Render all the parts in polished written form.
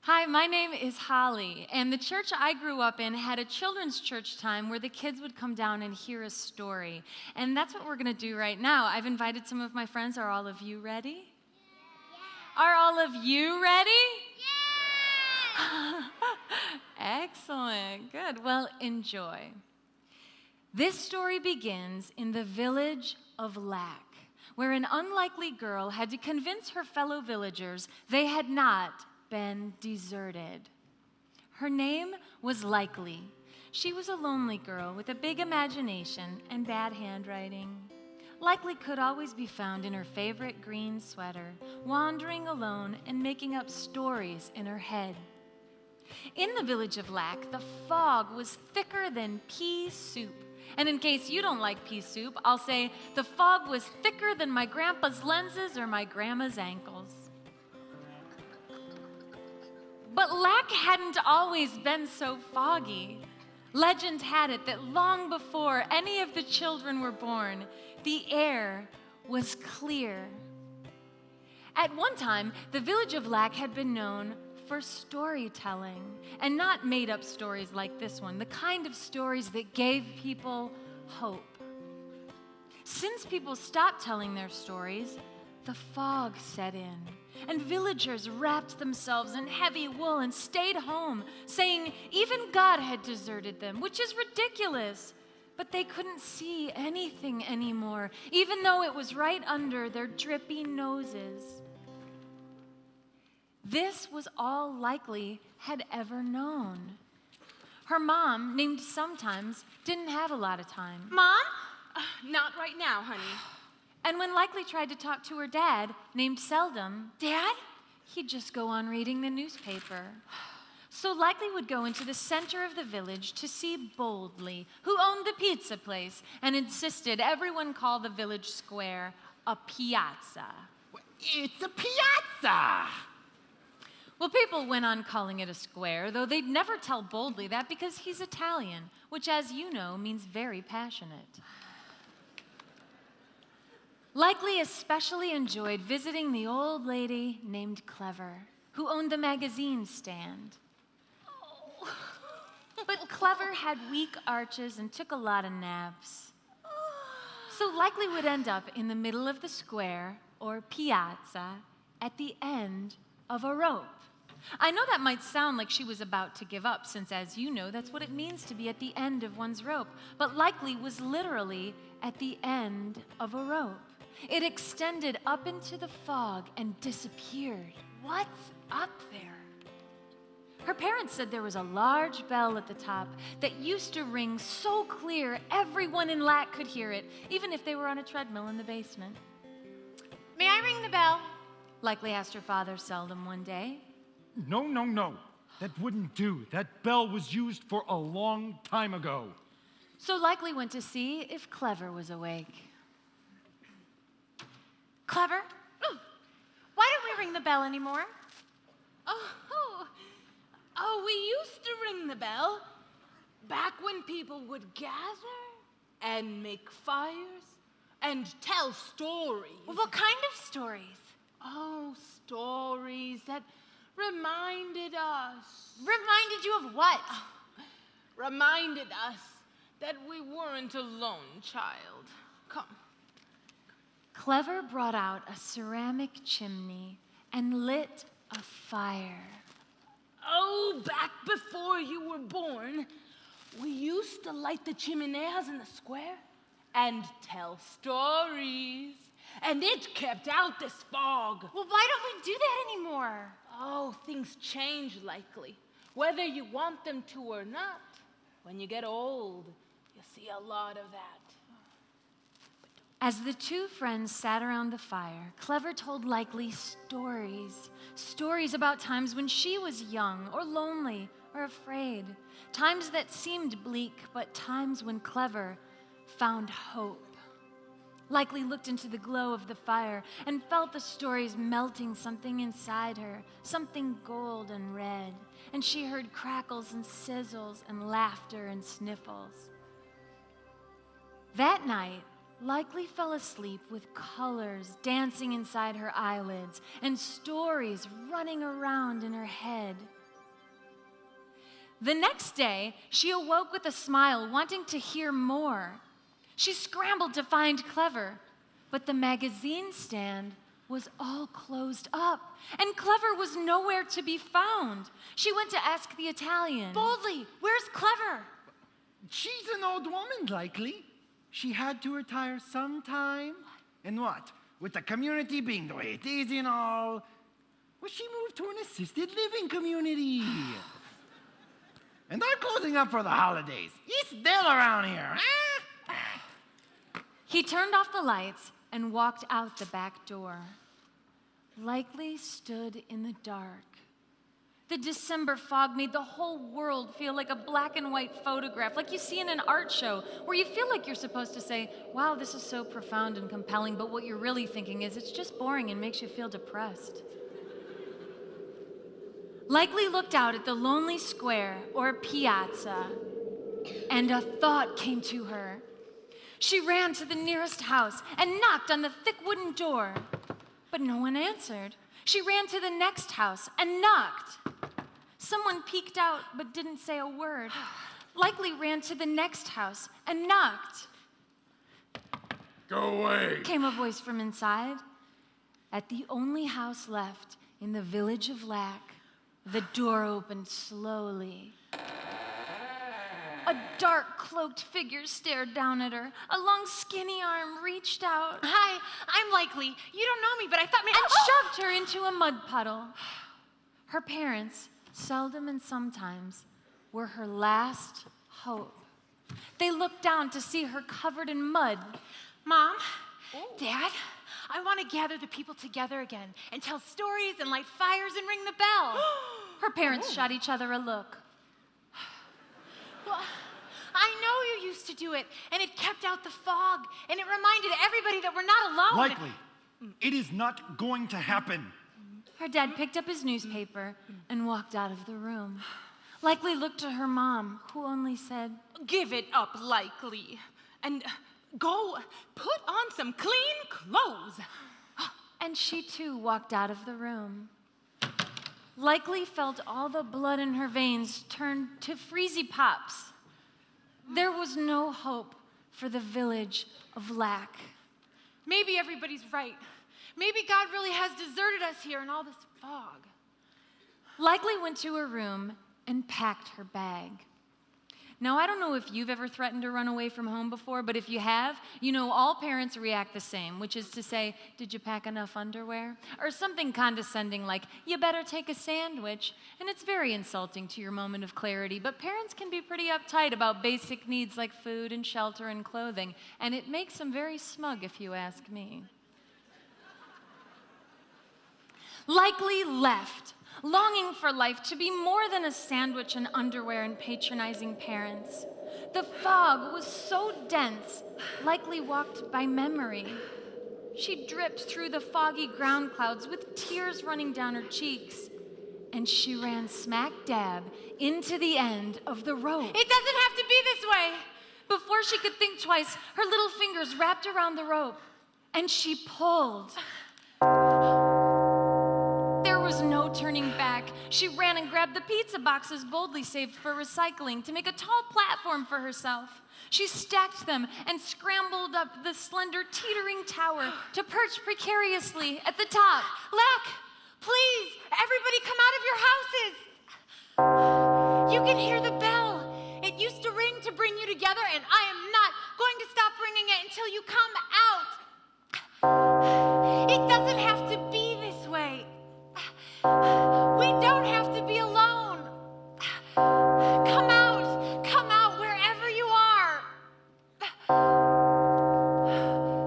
Hi, my name is Holly, and the church I grew up in had a children's church time where the kids would come down and hear a story. And that's what we're going to do right now. I've invited some of my friends. Are all of you ready? Yeah. Are all of you ready? Yeah! Excellent. Good. Well, enjoy. This story begins in the village of Lack, where an unlikely girl had to convince her fellow villagers they had not been deserted. Her name was Likely. She was a lonely girl with a big imagination and bad handwriting. Likely could always be found in her favorite green sweater, wandering alone and making up stories in her head. In the village of Lack, the fog was thicker than pea soup. And in case you don't like pea soup, I'll say the fog was thicker than my grandpa's lenses or my grandma's ankles. But Lack hadn't always been so foggy. Legend had it that long before any of the children were born, the air was clear. At one time, the village of Lack had been known for storytelling, and not made-up stories like this one, the kind of stories that gave people hope. Since people stopped telling their stories, the fog set in, and villagers wrapped themselves in heavy wool and stayed home, saying even God had deserted them, which is ridiculous. But they couldn't see anything anymore, even though it was right under their drippy noses. This was all Likely had ever known. Her mom, named Sometimes, didn't have a lot of time. Mom? Not right now, honey. And when Likely tried to talk to her dad, named Seldom, Dad? he'd just go on reading the newspaper. So Likely would go into the center of the village to see Boldly, who owned the pizza place and insisted everyone call the village square a piazza. It's a piazza! Well, people went on calling it a square, though they'd never tell Boldly that because he's Italian, which, as you know, means very passionate. Likely especially enjoyed visiting the old lady named Clever, who owned the magazine stand. But Clever had weak arches and took a lot of naps. So Likely would end up in the middle of the square, or piazza, at the end of a rope. I know that might sound like she was about to give up, since, as you know, that's what it means to be at the end of one's rope. But Likely was literally at the end of a rope. It extended up into the fog and disappeared. What's up there? Her parents said there was a large bell at the top that used to ring so clear everyone in Lack could hear it, even if they were on a treadmill in the basement. May I ring the bell? Likely asked her father Seldom one day. No. That wouldn't do. That bell was used for a long time ago. So Likely went to see if Clever was awake. Clever? Why don't we ring the bell anymore? Oh, we used to ring the bell back when people would gather and make fires and tell stories. Well, what kind of stories? Oh, stories that reminded us. Reminded you of what? Reminded us that we weren't alone, child. Come. Clever brought out a ceramic chimney and lit a fire. Oh, back before you were born, we used to light the chimeneas in the square and tell stories. And it kept out this fog. Well, why don't we do that anymore? Oh, things change Likely, whether you want them to or not. When you get old, you see a lot of that. As the two friends sat around the fire, Clever told Likely stories about times when she was young or lonely or afraid, times that seemed bleak, but times when Clever found hope. Likely looked into the glow of the fire and felt the stories melting something inside her, something gold and red, and she heard crackles and sizzles and laughter and sniffles. That night, Likely fell asleep with colors dancing inside her eyelids and stories running around in her head. The next day, she awoke with a smile, wanting to hear more. She scrambled to find Clever, but the magazine stand was all closed up, and Clever was nowhere to be found. She went to ask the Italian. Boldly, where's Clever? She's an old woman, likely. She had to retire sometime. And what? With the community being the way it is and all, well, she moved to an assisted living community. And they're closing up for the holidays. He's still around here. He turned off the lights and walked out the back door. Likely stood in the dark. The December fog made the whole world feel like a black and white photograph, like you see in an art show, where you feel like you're supposed to say, wow, this is so profound and compelling, but what you're really thinking is it's just boring and makes you feel depressed. Likely looked out at the lonely square or piazza, and a thought came to her. She ran to the nearest house and knocked on the thick wooden door, but no one answered. She ran to the next house and knocked. Someone peeked out but didn't say a word. Likely ran to the next house and knocked. Go away. Came a voice from inside. At the only house left in the village of Lack, the door opened slowly. A dark, cloaked figure stared down at her. A long, skinny arm reached out Hi, I'm Likely. You don't know me, but I thought maybe... and shoved her into a mud puddle. Her parents, seldom and sometimes, were her last hope. They looked down to see her covered in mud. Mom, Dad, I want to gather the people together again and tell stories and light fires and ring the bell. Her parents shot each other a look. Well, I know you used to do it, and it kept out the fog, and it reminded everybody that we're not alone. Likely. It is not going to happen. Her dad picked up his newspaper and walked out of the room. Likely looked to her mom, who only said, Give it up, Likely, and go put on some clean clothes. and she too walked out of the room. Likely felt all the blood in her veins turn to freezy pops. There was no hope for the village of Lack. Maybe everybody's right. Maybe God really has deserted us here in all this fog. Likely went to her room and packed her bag. Now, I don't know if you've ever threatened to run away from home before, but if you have, you know all parents react the same, which is to say, did you pack enough underwear? Or something condescending like, you better take a sandwich. And it's very insulting to your moment of clarity, but parents can be pretty uptight about basic needs like food and shelter and clothing, and it makes them very smug if you ask me. Likely left, longing for life to be more than a sandwich and underwear and patronizing parents. The fog was so dense, Likely walked by memory. She dripped through the foggy ground clouds with tears running down her cheeks, and she ran smack dab into the end of the rope. It doesn't have to be this way. Before she could think twice, her little fingers wrapped around the rope, and she pulled. There was no turning back. She ran and grabbed the pizza boxes boldly saved for recycling to make a tall platform for herself. She stacked them and scrambled up the slender, teetering tower to perch precariously at the top. Lack, please, everybody come out of your houses. You can hear the bell. It used to ring to bring you together, and I am not going to stop ringing it until you come out. It doesn't have to be this way. We don't have to be alone. Come out wherever you are.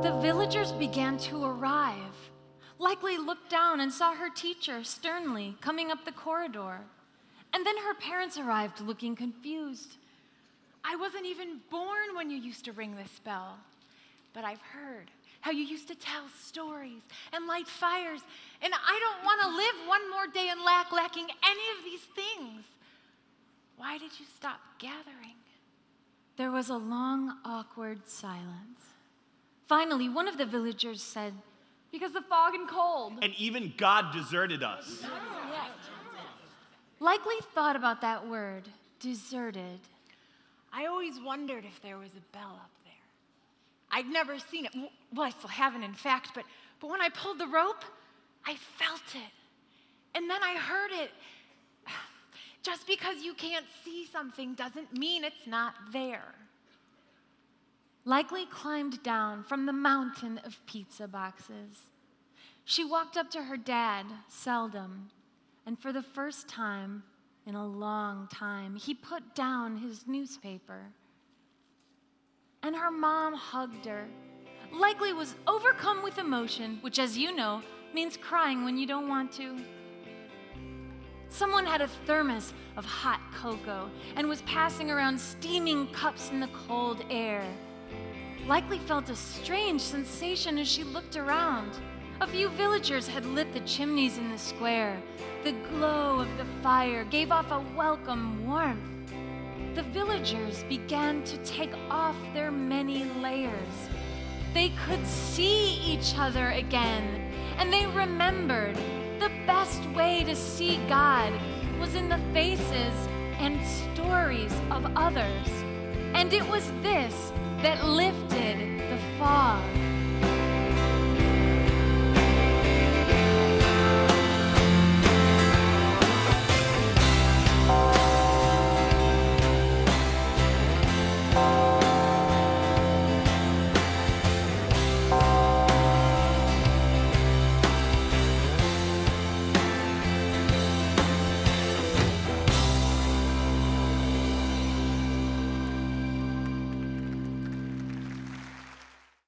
The villagers began to arrive. Likely looked down and saw her teacher sternly coming up the corridor. And then her parents arrived looking confused. I wasn't even born when you used to ring this bell, but I've heard how you used to tell stories and light fires, and I don't want to live one more day in Lack lacking any of these things. Why did you stop gathering? There was a long, awkward silence. Finally, one of the villagers said, Because the fog and cold. And even God deserted us. Likely thought about that word, deserted. I always wondered if there was a bell up there. I'd never seen it. Well, I still haven't, in fact, but when I pulled the rope, I felt it. And then I heard it. Just because you can't see something doesn't mean it's not there. Likely climbed down from the mountain of pizza boxes. She walked up to her dad, Seldom, and for the first time in a long time, he put down his newspaper. And her mom hugged her. Likely was overcome with emotion, which, as you know, means crying when you don't want to. Someone had a thermos of hot cocoa and was passing around steaming cups in the cold air. Likely felt a strange sensation as she looked around. A few villagers had lit the chimneys in the square. The glow of the fire gave off a welcome warmth. The villagers began to take off their many layers. They could see each other again, and they remembered the best way to see God was in the faces and stories of others. And it was this that lifted the fog.